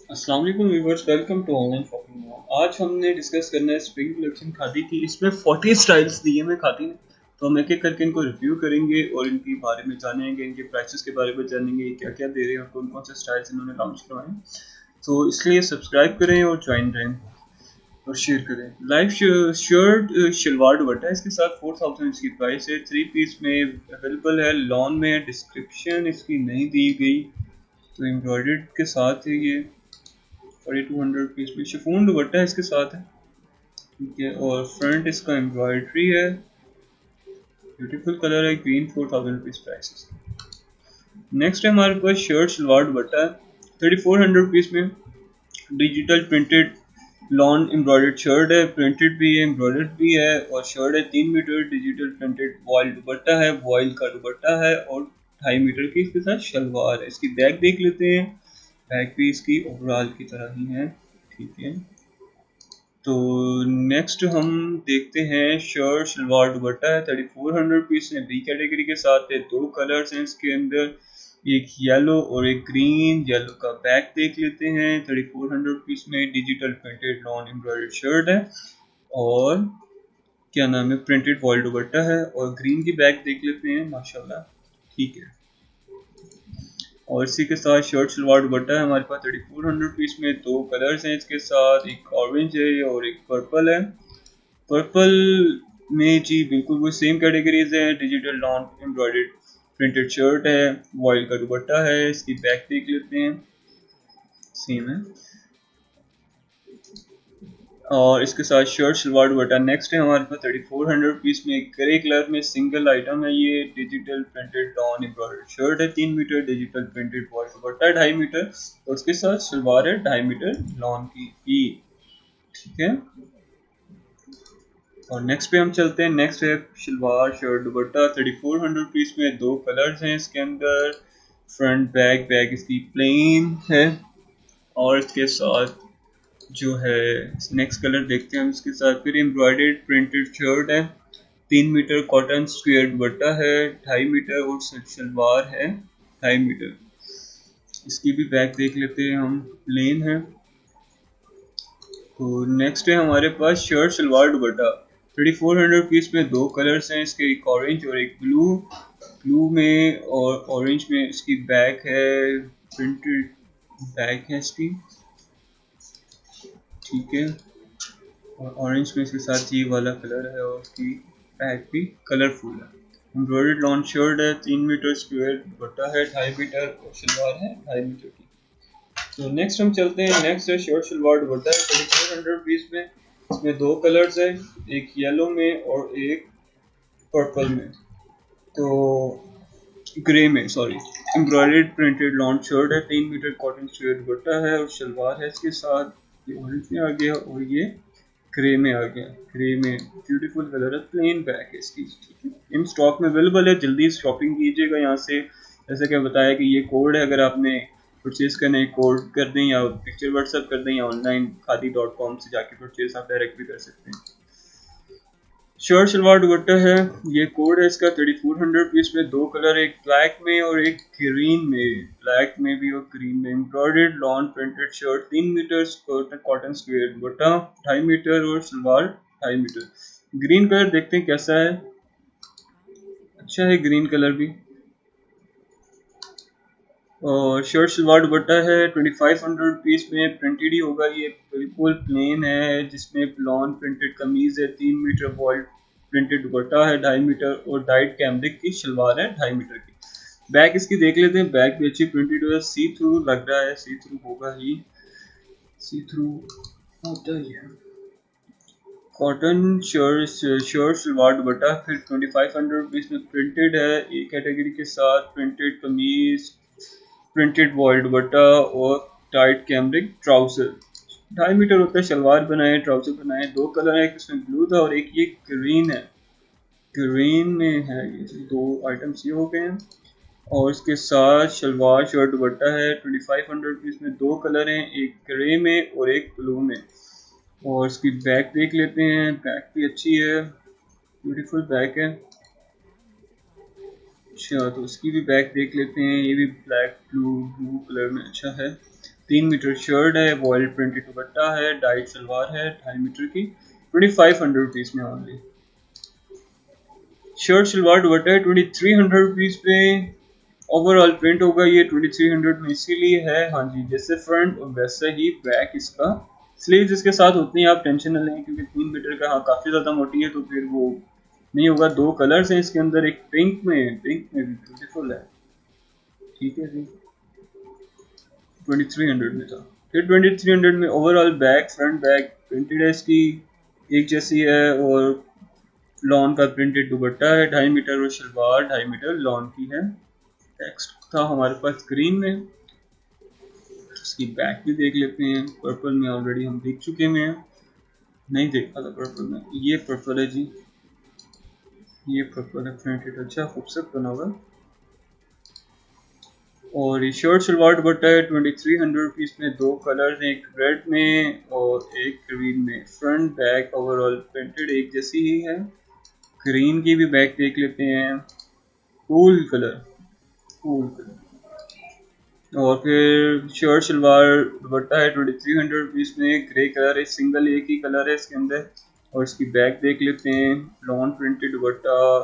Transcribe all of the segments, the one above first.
अस्सलाम वालेकुम viewers, welcome to online shopping mall. आज हमने डिस्कस करना है स्प्रिंग कलेक्शन खादी की। इसमें 40 स्टाइल्स दिए हैं खादी ने, तो हम एक एक करके इनको रिव्यू करेंगे और इनके बारे में जानेंगे, इनके प्राइसेस के बारे में जानेंगे, क्या क्या दे रहे हैं और कौन कौन से स्टाइल्स इन्होंने लॉन्च करवाए हैं। तो इसलिए सब्सक्राइब करें और ज्वाइन रहें और शेयर करें। लाइव शर्ट शलवार दुपट्टा है, इसके साथ 4000 इसकी प्राइस है। 3 पीस में अवेलेबल है, लॉन में। डिस्क्रिप्शन इसकी नहीं दी गई, तो एम्ब्रॉयडर्ड के साथ है ये। 4200 रुपीज़ में शिफॉन दुपट्टा इसके साथ है, ठीक है। और फ्रंट इसका एम्ब्रॉयडरी है, ब्यूटीफुल कलर है, ग्रीन। 4000 rupees price. नेक्स्ट है हमारे पास शर्ट शलवार दुपट्टा है, 3400 रुपीज़ में। Digital printed lawn embroidered shirt है, प्रिंटेड भी है, एम्ब्रॉयडर्ड भी है। और शर्ट है 3 metre, digital printed voile dupatta है, वॉयल का दुपट्टा है। और 2.5 मीटर की इसके साथ शलवार है। इसकी बैक देख लेते हैं, बैक भी इसकी ओवरऑल की तरह ही है, ठीक है। तो नेक्स्ट हम देखते हैं शर्ट शलवार दुपट्टा है, 3400 पीस है, बी कैटेगरी के साथ है। दो कलर्स हैं इसके अंदर, एक येलो और एक ग्रीन। येलो का बैक देख लेते हैं, 3400 पीस में। Digital printed non embroidered shirt है और क्या नाम है, प्रिंटेड वॉल दुपट्टा है। और ग्रीन की बैक देख लेते हैं, माशाल्लाह, ठीक है। और इसी के साथ शर्ट शलवार दुपट्टा है हमारे पास 3400 पीस में। दो कलर्स हैं इसके साथ, एक ऑरेंज है और एक पर्पल है। पर्पल में जी बिल्कुल वो सेम कैटेगरीज है। Digital non embroidered printed shirt है, वॉयल का दुपट्टा है। इसकी बैक देख लेते हैं, सेम है। और इसके साथ शर्ट शलवार दुपट्टा नेक्स्ट है हमारे पास 3400 पीस में। ग्रे कलर में सिंगल आइटम है ये। Digital printed non embroidered shirt है, 3 metre. Digital printed voile dupatta 2.5 metre और उसके साथ शलवार है 2.5 मीटर लॉन की ही, ठीक है। और नेक्स्ट पे हम चलते हैं। नेक्स्ट है शलवार शर्ट दुपट्टा 3400 पीस में। दो कलर्स हैं इसके अंदर, फ्रंट बैक। बैक इसकी प्लेन है और इसके साथ जो है नेक्स्ट कलर देखते हैं हम इसके साथ। फिर एम्ब्रॉयडर्ड प्रिंटेड शर्ट है, 3 मीटर कॉटन स्क्वेयर दुपट्टा है, 2.5 मीटर और शलवार है 2.5 मीटर। इसकी भी बैक देख लेते हैं हम, प्लेन है। तो नेक्स्ट है हमारे पास शर्ट शलवार दुपट्टा 3400 पीस में। दो कलर्स हैं इसके, एक ऑरेंज और एक ब्लू। ब्लू में और ऑरेंज में इसकी बैक है, प्रिंटेड बैक है इसकी, ठीक है। और ऑरेंज में इसके साथ ये वाला कलर है और उसकी बैक भी कलरफुल है। एम्ब्रॉयडर्ड लॉन्ग शर्ट है, 3 मीटर स्क्वायर दुपट्टा है, 2.5 मीटर और शलवार है 2.5 मीटर की। तो नेक्स्ट हम चलते हैं। नेक्स्ट है शर्ट शलवार दुपट्टा है 3400 पीस में। इसमें दो कलर्स है, एक येलो में और एक पर्पल में, तो ग्रे में sorry. Embroidered printed long shirt है, 3 मीटर कॉटन स्वेयर दुपट्टा है और शलवार है इसके साथ। ये ऑरेंज में आ गया और ये ग्रे में आ गया। ग्रे में ब्यूटीफुल कलर है, प्लेन बैक है इसकी, ठीक है। इन स्टॉक में अवेलेबल है, जल्दी शॉपिंग कीजिएगा यहाँ से। जैसे कि बताया कि ये कोड है, अगर आपने परचेज करने कोड कर दें या पिक्चर व्हाट्सएप कर दें या ऑनलाइन खादी.com से जाके परचेज आप डायरेक्ट भी कर सकते हैं। शर्ट शलवार दुपट्टा है, ये कोड है इसका 3400 पीस में। दो कलर, एक ब्लैक में और एक ग्रीन में। ब्लैक में भी और ग्रीन में। Embroidered lawn printed shirt, 3 metre cotton square dupatta, 2.5 metre और शलवार 2.5 मीटर। ग्रीन कलर देखते हैं कैसा है, अच्छा है ग्रीन कलर भी। और शर्ट शलवार दुपट्टा है 2500 पीस में। प्रिंटेड ही होगा ये, बिल्कुल प्लेन है, जिसमें लॉन प्रिंटेड कमीज है, 3 मीटर वॉल्ट प्रिंटेड दुपट्टा है, 2.5 मीटर और डाइट कैमरिक की शलवार है 2.5 मीटर की। बैक इसकी देख लेते हैं, बैक भी अच्छी प्रिंटेड है, सी थ्रू लग रहा है, सी थ्रू होगा ही, सी थ्रू होता ही है। कॉटन शर्ट शलवार दुपट्टा फिर 2500 पीस में। प्रिंटेड है, एक कैटेगरी के साथ प्रिंटेड कमीज, प्रिंटेड वॉइड दुपट्टा और टाइट कैमरिक ट्राउजर। 2.5 मीटर होता है, शलवार बनाए, ट्राउजर बनाए। दो कलर है, एक इसमें ब्लू था और एक ये ग्रीन है। ग्रीन में है, ये दो आइटम्स ये हो गए हैं। और इसके साथ शलवार शर्ट दुपट्टा है 2500 रुपीज़ में। दो कलर हैं, एक ग्रे में और एक ब्लू में। और इसकी बैक देख लेते हैं, बैक भी अच्छी है, ब्यूटीफुल बैक है। अच्छा, तो इसकी भी बैक देख लेते हैं, ये भी ब्लैक ब्लू ब्लू कलर में अच्छा है। 3 मीटर शर्ट है, वॉइल प्रिंटेड दुपट्टा है, डाइट सलवार है 2.5 मीटर की, 2500 रुपीज़ में ऑनली। शर्ट सलवार दुपट्टा है 2300 रुपीज़ पे। ओवरऑल प्रिंट होगा ये 2300 में इसीलिए है। हाँ जी, जैसे फ्रंट वैसे ही बैक इसका। स्लीव्स इसके साथ उतनी आप टेंशन न लें क्योंकि 3 मीटर का हाँ काफ़ी ज़्यादा मोटी है तो फिर वो नहीं होगा। 2 कलर्स हैं इसके अंदर, एक पिंक में भी ब्यूटीफुल है। ठीक है जी, 2300 में था। फिर 2300 में overall back front back printed है इसकी, एक जैसी है, और लॉन का प्रिंटेड दुपट्टा है 2.5 मीटर और शलवार 2.5 मीटर लॉन की है। टेक्स्ट था हमारे पास ग्रीन में। इसकी बैक भी देख लेते हैं। पर्पल में ऑलरेडी हम देख चुके हैं, नहीं देखा था पर्पल में। ये पर्पल है जी, ये पर्पल है प्रिंटेड, अच्छा खूबसूरत बना हुआ। और ये शर्ट सलवार दुपट्टा है 2300 रुपीज़ में। 2 कलर हैं, एक रेड में और एक ग्रीन में। फ्रंट बैक ओवरऑल प्रिंटेड एक जैसी ही है। ग्रीन की भी बैक देख लेते हैं, कूल कलर, कूल कलर। और फिर शर्ट सलवार दुपट्टा है 2300 रुपीज़ में। ग्रे कलर है, सिंगल एक ही कलर है इसके अंदर। और इसकी बैक देख लेते हैं, lawn printed dupatta,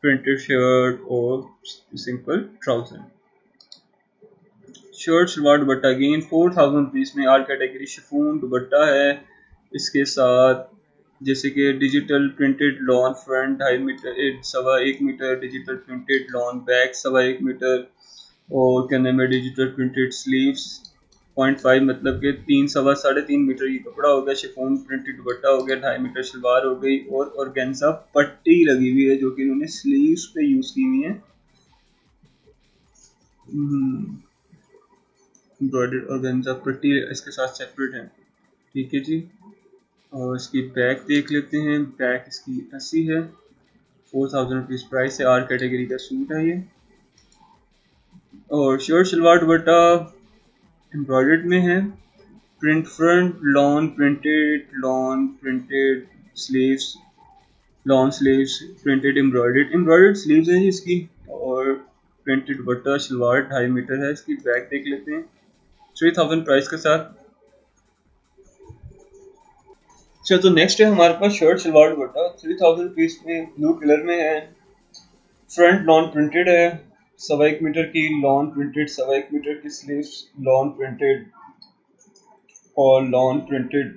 printed shirt और simple trouser. Shirt salwar dupatta again 4000 rupees में। आर कैटेगरी शिफॉन दुपट्टा है इसके साथ, जैसे कि digital printed lawn front 2.5 metre 1.25 metre, digital printed lawn back 1.25 metre, और कहने में डिजिटल प्रिंटेड स्लीव्स 0.5 मतलब कि 3 3.5 मीटर ये कपड़ा हो गया। शिफॉन प्रिंटेड दुपट्टा हो गया, 2.5 मीटर शलवार हो गई, और ऑर्गेन्जा पट्टी लगी हुई है जो कि इन्होंने स्लीव्स पे यूज की हुई है। एम्ब्रॉयडर्ड ऑर्गेन्जा पट्टी इसके साथ सेपरेट है। ठीक है जी। और इसकी बैक देख लेते हैं। बैक इसकी ऐसी है, 4000 रुपीज़ प्राइस है। आर कैटेगरी का सूट है ये। और शर्ट सलवार दुपट्टा एम्ब्रॉयडर्ड में है। Print front lawn printed sleeves, lawn sleeves printed embroidered sleeves हैं इसकी। और प्रिंटेड दुपट्टा शलवार 2.5 मीटर है। इसकी बैक देख लेते हैं 3000 प्राइस के साथ। अच्छा, तो नेक्स्ट है हमारे पास शर्ट सलवार दुपट्टा 3000 रुपीज़ में, ब्लू कलर में है। फ्रंट लॉन प्रिंटेड है, 1.25 मीटर की लॉन प्रिंटेड, 1.25 मीटर की स्लीव्स लॉन प्रिंटेड, और लॉन प्रिंटेड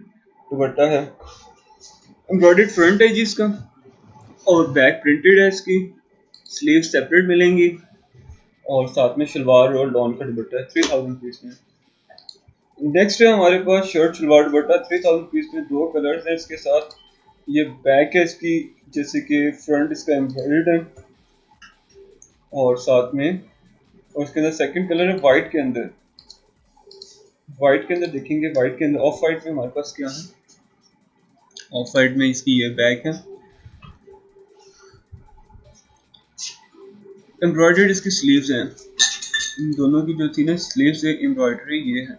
दुपट्टा है। एम्ब्रॉयडर्ड फ्रंट है जी इसका, और बैक प्रिंटेड है इसकी। स्लीव सेपरेट मिलेंगी, और साथ में शलवार और लॉन का दुपट्टा है 3000 रुपीज़ में। नेक्स्ट है हमारे पास शर्ट सलवार दुपट्टा 3000 रुपीज़ में। 2 कलर्स हैं इसके साथ। ये बैक है इसकी, जैसे कि फ्रंट इसका एम्ब्रॉयडर्ड है, और साथ में और इसके अंदर सेकंड कलर है वाइट के अंदर। वाइट के अंदर देखेंगे, वाइट के अंदर ऑफ वाइट में हमारे पास क्या है, ऑफ वाइट में इसकी ये बैक है। एम्ब्रॉयडर्ड इसकी स्लीव्स हैं, इन दोनों की जो थी ना स्लीव्स है एम्ब्रॉयडरी ये है।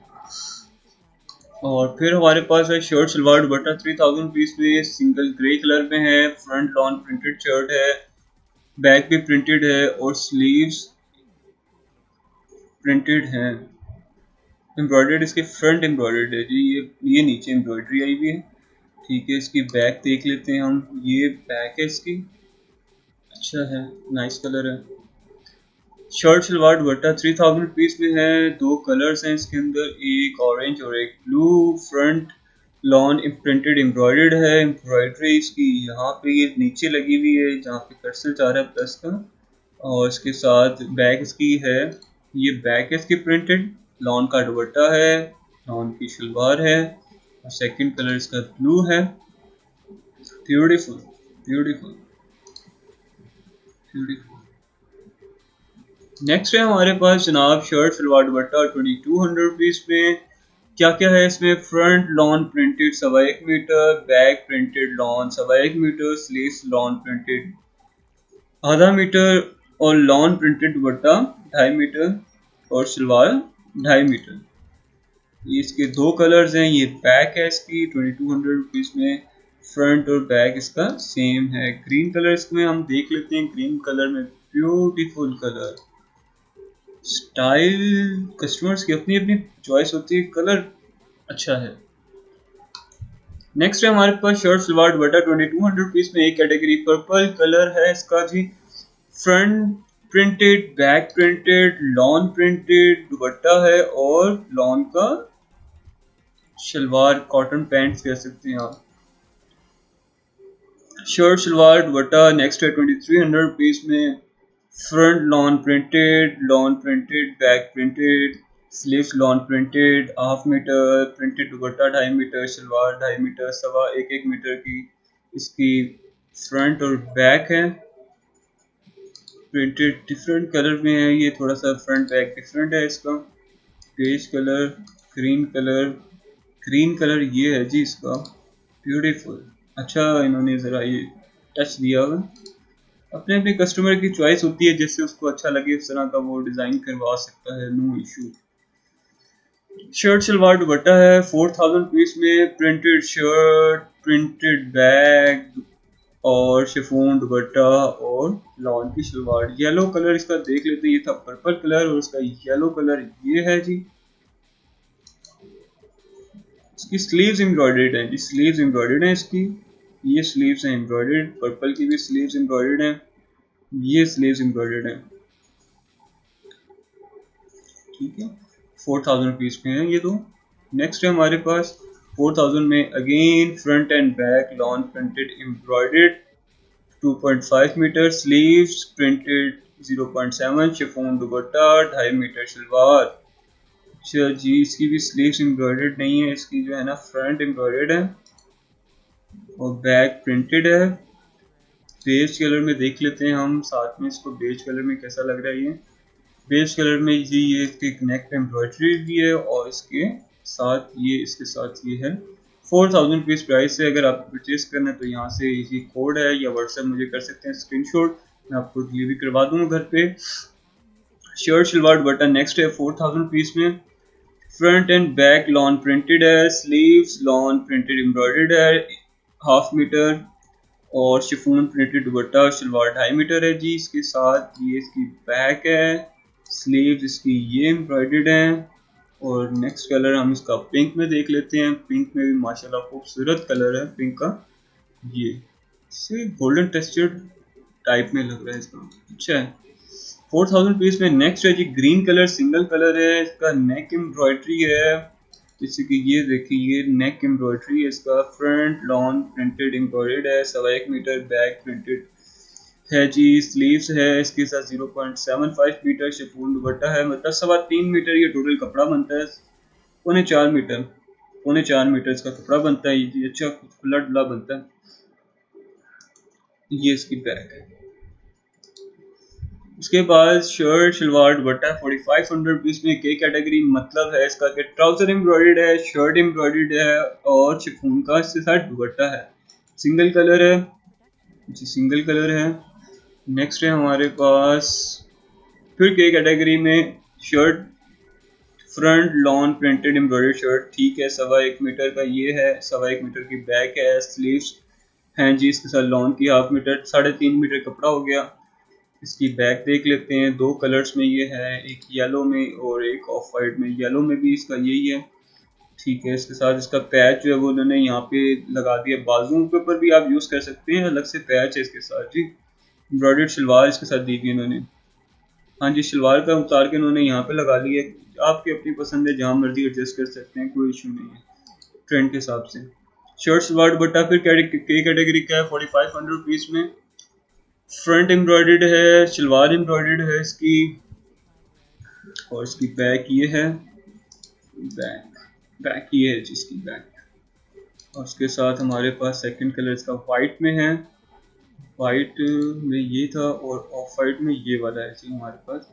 और फिर हमारे पास है शर्ट सलवार दुपट्टा 3000 रुपीज़ में, सिंगल ग्रे कलर में है। फ्रंट लॉन प्रिंटेड शर्ट है, बैक भी प्रिंटेड है, और स्लीव्स प्रिंटेड हैं। एम्ब्रॉयडर्ड इसके फ्रंट एम्ब्रॉयडर्ड है जी, ये नीचे एम्ब्रॉयडरी आई हुई है। ठीक है, इसकी बैक देख लेते हैं हम। ये बैक है इसकी, अच्छा है, नाइस कलर है। शर्ट सलवार दुपट्टा 3000 रुपीज़ में है। 2 कलर्स हैं इसके अंदर, एक ऑरेंज और एक blue. Front lawn printed embroidered है। एम्ब्रॉयडरी इसकी यहाँ पे ये नीचे लगी हुई है जहाँ पे कर्सर जा रहा है प्लस का, और इसके साथ बैक इसकी है, ये बैक है इसकी प्रिंटेड। लॉन का दुपट्टा है, लॉन की शलवार है, और सेकंड कलर इसका ब्लू है। Beautiful beautiful beautiful. नेक्स्ट है हमारे पास जनाब शर्ट सलवार दुपट्टा 2200 रुपीज़ में। क्या क्या है इसमें, front lawn printed 1.25 metre, back printed lawn 1.25 metre, sleeves lawn printed आधा मीटर, और लॉन प्रिंटेड दुपट्टा 2.5 मीटर, और सलवार 2.5 मीटर। ये इसके 2 कलर्स हैं। ये बैक है इसकी 2200 रुपीज़ में। फ्रंट और बैक इसका सेम है। ग्रीन कलर इसमें हम देख लेते हैं, ग्रीन कलर में ब्यूटीफुल कलर, स्टाइल कस्टमर्स की अपनी अपनी चॉइस होती है, कलर अच्छा है। नेक्स्ट है हमारे पास शर्ट सलवार दुपट्टा 2200 रुपीज में एक कैटेगरी, पर्पल कलर है इसका जी। Front printed, back printed, lawn printed dupatta है और लॉन का शलवार, कॉटन पैंट्स कह सकते हैं आप। शर्ट सलवार दुपट्टा नेक्स्ट है 2300 रुपीज में। Front lawn printed, back printed, sleeves lawn printed, half metre printed dupatta, 2.5 metre shalwar, 2.5 metre, सवा 1-1 मीटर की इसकी फ्रंट और बैक है। प्रिंटेड डिफरेंट कलर में है ये, थोड़ा सा फ्रंट बैक डिफरेंट है इसका। Beige colour, green colour, green colour ये है जी इसका, ब्यूटीफुल। अच्छा इन्होंने ज़रा ये टच दिया हुआ। अपने अपने कस्टमर की चॉइस होती है, जिससे उसको अच्छा लगे उस तरह का वो डिज़ाइन करवा सकता है, no issue. Shirt shalwar dupatta है 4000 रुपीज में, प्रिंटेड शर्ट, प्रिंटेड बैग और शिफॉन दुपट्टा और लॉन की शलवार। येलो कलर इसका देख लेते हैं, ये था पर्पल कलर और इसका येलो कलर ये है जी। इसकी स्लीव्स एम्ब्रॉयडर्ड हैं जी, स्लीव्स एम्ब्रॉयडर्ड हैं इसकी, ये स्लीव्स हैं एम्ब्रॉयडर्ड, पर्पल की भी स्लीव्स एम्ब्रॉयडर्ड हैं, ये स्लीव्स एम्ब्रॉयडर्ड हैं। ठीक है, 4000 रुपीज के हैं ये दो। नेक्स्ट है हमारे पास 4000 में again front and back lawn printed embroidered, 2.5 metre sleeves, printed 0.7 chiffon dupatta, 2.5 metre shalwar. अच्छा जी, इसकी भी स्लीव्स एम्ब्रॉयडर्ड नहीं है, इसकी जो है ना फ्रंट एम्ब्रॉयडर्ड है और बैक प्रिंटेड है। बेज कलर में देख लेते हैं हम साथ में इसको, बेज कलर में कैसा लग रहा है ये। बेज कलर में जी ये इसके नेक पे एम्ब्रॉयडरी भी है और इसके साथ ये है। 4000 रुपीज़ प्राइस है। अगर आपको परचेज करना है तो यहाँ से ये कोड है या व्हाट्सएप मुझे कर सकते हैं स्क्रीनशॉट, मैं आपको डिलीवरी करवा दूँगा घर पे। शर्ट शलवार दुपट्टा नेक्स्ट है 4000 रुपीज़ में। Front and back lawn printed है, स्लीव्स लॉन प्रिंटेड एम्ब्रॉयडर्ड है, हाफ मीटर और chiffon printed dupatta shalwar 2.5 metre है जी। इसके साथ ये इसकी बैक है, स्लीव्स इसकी ये एम्ब्रॉयडर्ड हैं। और नेक्स्ट कलर हम इसका पिंक में देख लेते हैं। पिंक में भी माशाल्लाह खूबसूरत कलर है पिंक का, ये से गोल्डन टेक्सचर टाइप में लग रहा है इसका, अच्छा है। 4000 रुपीज़ में नेक्स्ट है जी ग्रीन कलर, सिंगल कलर है, इसका नेक एम्ब्रॉयडरी है, जैसे कि ये देखिए ये नेक एम्ब्रॉयडरी है इसका। फ्रंट लॉन प्रिंटेड एम्ब्रॉयडर्ड है, 1.25 मीटर बैक प्रिंटेड है जी। स्लीव्स है इसके साथ 0.75 मीटर शिफॉन दुपट्टा है, मतलब 3.25 मीटर ये टोटल कपड़ा बनता है। 4.25 मीटर, 4.25 मीटर इसका कपड़ा बनता है ये, अच्छा खुला डुला बनता है। ये इसकी बैक है। उसके बाद शर्ट शलवार दुपट्टा 4500 रुपीज़ में के कैटेगरी, मतलब है इसका कि ट्राउजर एम्ब्रॉयडर्ड है, शर्ट एम्ब्रॉयडर्ड है और शिफॉन का इसके साथ दुपट्टा है। सिंगल कलर है जी, सिंगल कलर है। नेक्स्ट है हमारे पास फिर के कैटेगरी में shirt, front lawn printed embroidered shirt, ठीक है, 1.25 मीटर का ये है, 1.25 मीटर की बैक है, स्लीव्स हैं जी इसके साथ लॉन की, हाफ मीटर, 3.5 मीटर कपड़ा हो गया। इसकी बैक देख लेते हैं, दो कलर्स में ये है, एक येलो में और एक ऑफ वाइट में। येलो में भी इसका यही है, ठीक है। इसके साथ इसका पैच जो है वो उन्होंने यहाँ पे लगा दिया, बाजुओं के ऊपर भी आप यूज़ कर सकते हैं, अलग से पैच है इसके साथ जी। एम्ब्रॉयडर्ड शलवार इसके साथ दी हुई इन्होंने, हाँ जी, शलवार का उतार के उन्होंने यहाँ पे लगा लिया। आपकी अपनी पसंद है, जहाँ मर्जी एडजस्ट कर सकते हैं, कोई इशू नहीं है ट्रेंड के हिसाब से। शर्ट सलवार दुपट्टा फिर के कैटेगरी का है 4500 रुपीज़ में। फ्रंट एम्ब्रॉयडर्ड है, शलवार एम्ब्रॉयडर्ड है इसकी और इसकी बैक ये है, बैक बैक ये है जिसकी बैक। और उसके साथ हमारे पास सेकंड कलर इसका वाइट में है, वाइट में ये था और ऑफ वाइट में ये वाला है जी हमारे पास।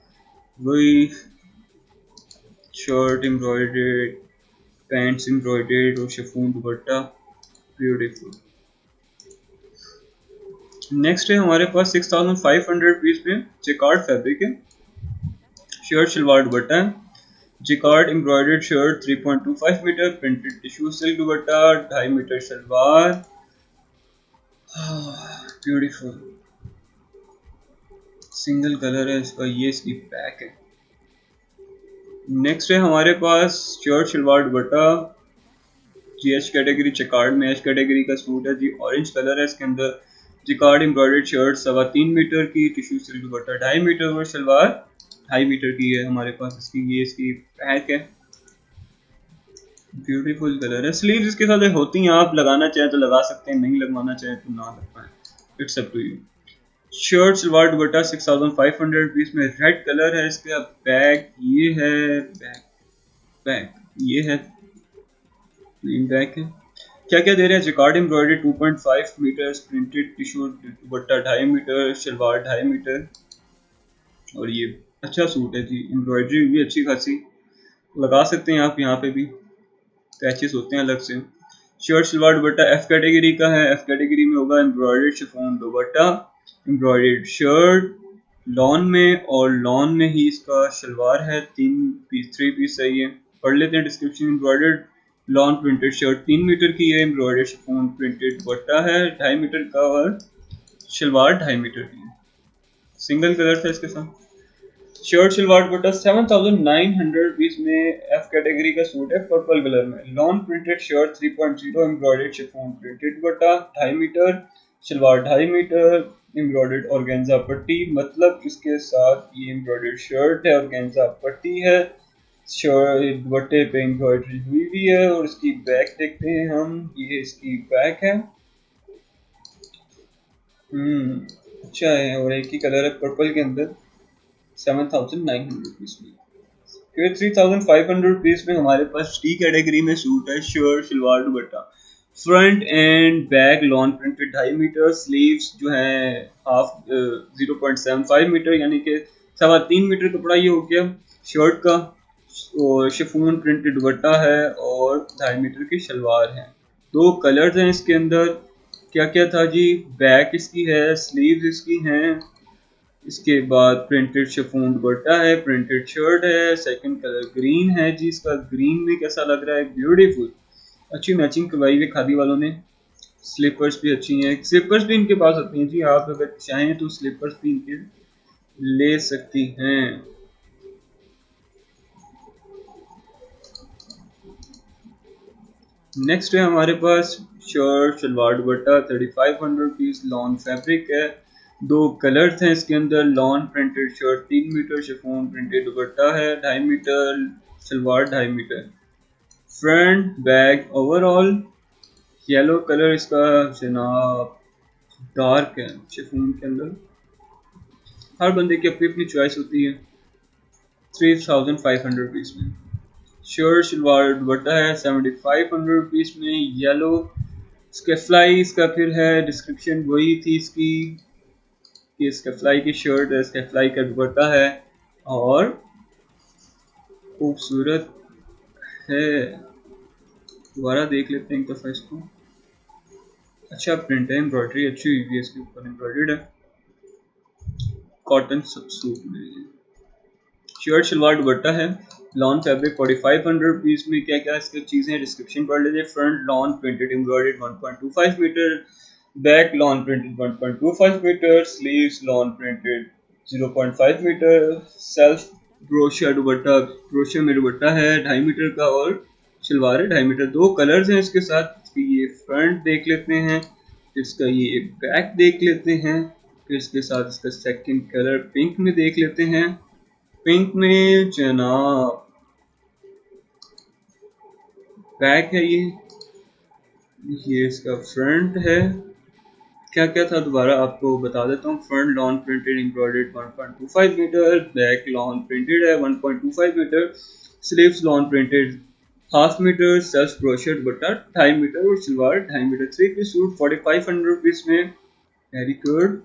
वही शर्ट एम्ब्रॉयडर्ड, पैंट्स एम्ब्रॉयडर्ड और शिफॉन दुपट्टा, ब्यूटीफुल। नेक्स्ट है हमारे पास 6500 रुपीज़ में जेकार्ड फैब्रिक है, शर्ट शलवार दुपट्टा है, jacquard embroidered shirt 3.25 metre, printed tissue silk dupatta, 2.5 metre shalwar, beautiful. Single colour है इसका, ये इसकी बैक है, नेक्स्ट है हमारे पास शर्ट शलवार दुपट्टा जी एच कैटेगरी चेकार्ड में एच कैटेगरी का सूट है जी। ऑरेंज कलर है इसके अंदर। जिकार्ड एम्ब्रॉयडर्ड शर्ट 3.25 मीटर की, टिश्यू सिल्क दुपट्टा 2.5 मीटर और सलवार 2.5 मीटर की है हमारे पास। इसकी पैक है, ब्यूटीफुल कलर है। स्लीव्स इसके साथ होती हैं, आप लगाना चाहें तो लगा सकते हैं, नहीं लगवाना चाहें तो ना लगवाएं, it's up to you. Shirt salwar dupatta 6500 rupees में। रेड कलर है इसका। बैग ये है, बैग बैग ये है, क्लीन बैग है। क्या क्या दे रहे हैं? Jacquard embroidery 2.5 metre, printed tissue dupatta 2.5 metre, shalwar 2.5 metre. और ये अच्छा सूट है जी, एम्ब्रॉयडरी भी अच्छी खासी, लगा सकते हैं आप यहाँ पे भी, पैचेस होते हैं अलग से। शर्ट सलवार दुपट्टा एफ कैटेगरी का है। एफ कैटेगरी में होगा एम्ब्रॉयडर्ड शिफॉन दुपट्टा, एम्ब्रॉयडर्ड शर्ट लॉन में, और लॉन में ही इसका शलवार है। 3 पीस है ये। पढ़ लेते हैं description. Embroidered lawn printed shirt 3 metre की है, एम्ब्रॉयडर्ड शिफॉन प्रिंटेड दुपट्टा है 2.5 मीटर का, और शलवार 2.5 मीटर की है। सिंगल कलर था इसके साथ। शर्ट सलवार दुपट्टा 7900 रुपीज में। एफ कैटेगरी का सूट है, पर्पल कलर में। Lawn printed shirt 3.0, embroidered chiffon printed dupatta 2.5 metre, shalwar 2.5 metre, embroidered organza पट्टी, मतलब इसके साथ ये एम्ब्रॉयडर्ड शर्ट है, ऑर्गेन्जा पट्टी है, शर्ट दुपट्टे पे एम्ब्रॉयडरी हुई हुई है। और इसकी बैक देखते हैं हम, ये इसकी बैक है। अच्छा है, और एक ही कलर है पर्पल के अंदर। 7900 रुपीज में। फिर 3500 रुपीज में हमारे पास टी कैटेगरी में सूट है, shirt shalwar dupatta, front and back lawn printed 2.5 metre, sleeves जो है हाफ 0.75 मीटर, यानी कि 3.25 मीटर कपड़ा ये हो गया शर्ट का। और शिफॉन प्रिंटेड दुपट्टा है, और 2.5 मीटर की शलवार है। 2 कलर्स हैं इसके अंदर। क्या क्या था जी? बैक इसकी है, स्लीव्स इसकी हैं, इसके बाद प्रिंटेड शिफॉन दुपट्टा है, प्रिंटेड शर्ट है, सेकंड कलर ग्रीन है जी। इसका ग्रीन में कैसा लग रहा है? ब्यूटीफुल, अच्छी मैचिंग करवाई है खादी वालों ने। स्लीपर्स भी अच्छी हैं, स्लीपर्स भी इनके पास आती हैं जी, आप अगर चाहें तो स्लीपर्स भी इनके ले सकती हैं। नेक्स्ट है हमारे पास shirt shalwar dupatta 3500 rupees, lawn fabric है। 2 कलर्स हैं इसके अंदर। Lawn printed shirt 3 metre, chiffon printed dupatta है 2.5 metre, shalwar 2.5 metre. Front back overall yellow colour इसका जनाब, डार्क है शिफॉन के अंदर। हर बंदे की अपनी अपनी चॉइस होती है। 3500 रुपीज में। शर्ट शलवार दुपट्टा है 7500 रुपीज में, येलो। स्केफ्लाई इसका फिर है, डिस्क्रिप्शन वही थी इसकी कि स्केफ्लाई की शर्ट है, स्केफ्लाई का दुपट्टा है, और खूबसूरत है। दोबारा देख लेते हैं एक दफ़ा इसको। अच्छा प्रिंट है, एम्ब्रॉयडरी अच्छी हुई है इसके ऊपर, एम्ब्रॉयडर्ड है, कॉटन सूट में। शर्ट शलवार दुपट्टा है, लॉन फैब्रिक 4500 रुपीज में। क्या क्या इसकी चीज़ें डिस्क्रिप्शन पढ़ लीजिए। Front lawn printed embroidered 1.25 metre, back lawn printed 1.25 metre, sleeves lawn printed 0.5 metre, self ब्रोशिया दुपट्टा, ब्रोशिया में दुपट्टा है 2.5 मीटर का, और शलवार है 2.5 मीटर। 2 कलर्स हैं इसके साथ। ये फ्रंट देख लेते हैं, इसका ये बैक देख लेते हैं, फिर इसके साथ इसका सेकंड कलर पिंक में देख लेते हैं। पिंक में जनाब बैक है ये इसका फ्रंट है। क्या क्या था दोबारा आपको बता देता हूँ। Front lawn printed embroidered 1.25 metre, back lawn printed है 1.25 metre, sleeves lawn printed half metre, self ब्रोशर दुपट्टा 2.5 मीटर, और salwar 2.5 metre. 3 piece suit 4500 rupees में, very good.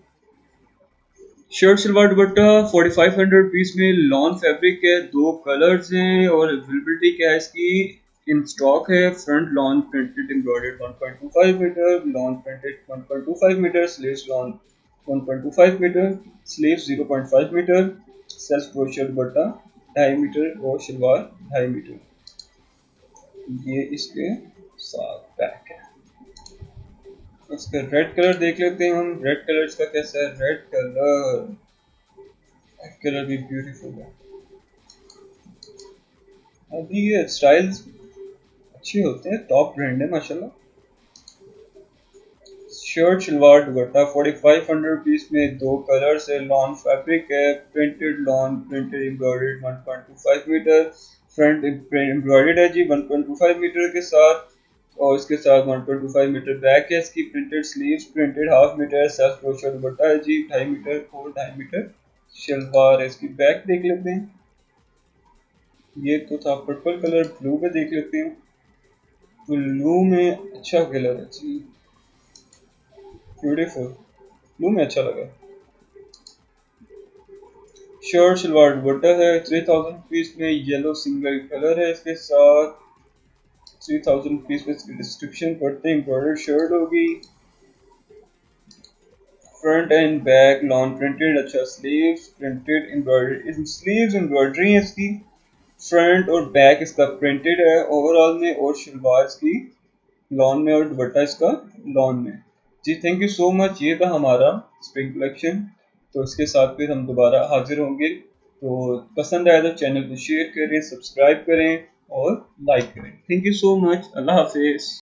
Shirt salwar dupatta 4500 rupees में, लॉन फैब्रिक है, 2 कलर्स हैं, और अवेलेबिलिटी क्या है इसकी? इन स्टॉक है। Front lawn printed embroidered 1.25 metre, lawn printed 1.25 metre, sleeves lawn 1.25 metre, sleeves 0.5 metre, self crochet dupatta 2.5 metre, और शलवार 2.5 मीटर। ये इसके साथ पैक है। इसका रेड कलर देख लेते हैं हम। रेड कलर इसका कैसा है? रेड कलर भी ब्यूटीफुल है। अभी ये स्टाइल्स अच्छे होते हैं, टॉप ब्रांड है माशाल्लाह। शर्ट शलवार दुपट्टा 4500 रुपीज में, दो कलर्स है, लॉन फैब्रिक है, printed lawn, printed embroidered 1.25 metre, front embroidered है जी 1.25 मीटर के साथ, और इसके साथ 1.25 मीटर बैक है इसकी, printed sleeves, printed half metre, self crochet dupatta है जी 2.5 मीटर और 2.5 मीटर शलवार है इसकी। बैक देख लेते हैं, ये तो था पर्पल कलर, ब्लू पे देख लेते हैं। ब्लू में अच्छा कलर है जी, ब्यूटीफुल, ब्लू में अच्छा लगा। शर्ट शलवार दुपट्टा है 3000 रुपीज में, येलो सिंगल कलर है इसके साथ, 3000 रुपीज में। इसकी डिस्क्रिप्शन पढ़ते हैं, एम्ब्रॉयडर्ड शर्ट होगी, front and back lawn printed, अच्छा sleeves printed embroidery, sleeves embroidery है इसकी, फ्रंट और बैक इसका प्रिंटेड है ओवरऑल में, और शलवार इसकी लॉन में और दुपट्टा इसका लॉन में जी। थैंक यू सो मच, ये था हमारा स्प्रिंग कलेक्शन। तो इसके साथ फिर हम दोबारा हाजिर होंगे। तो पसंद आया तो चैनल को शेयर करें, सब्सक्राइब करें और लाइक करें। Thank you so much, Allah Hafiz.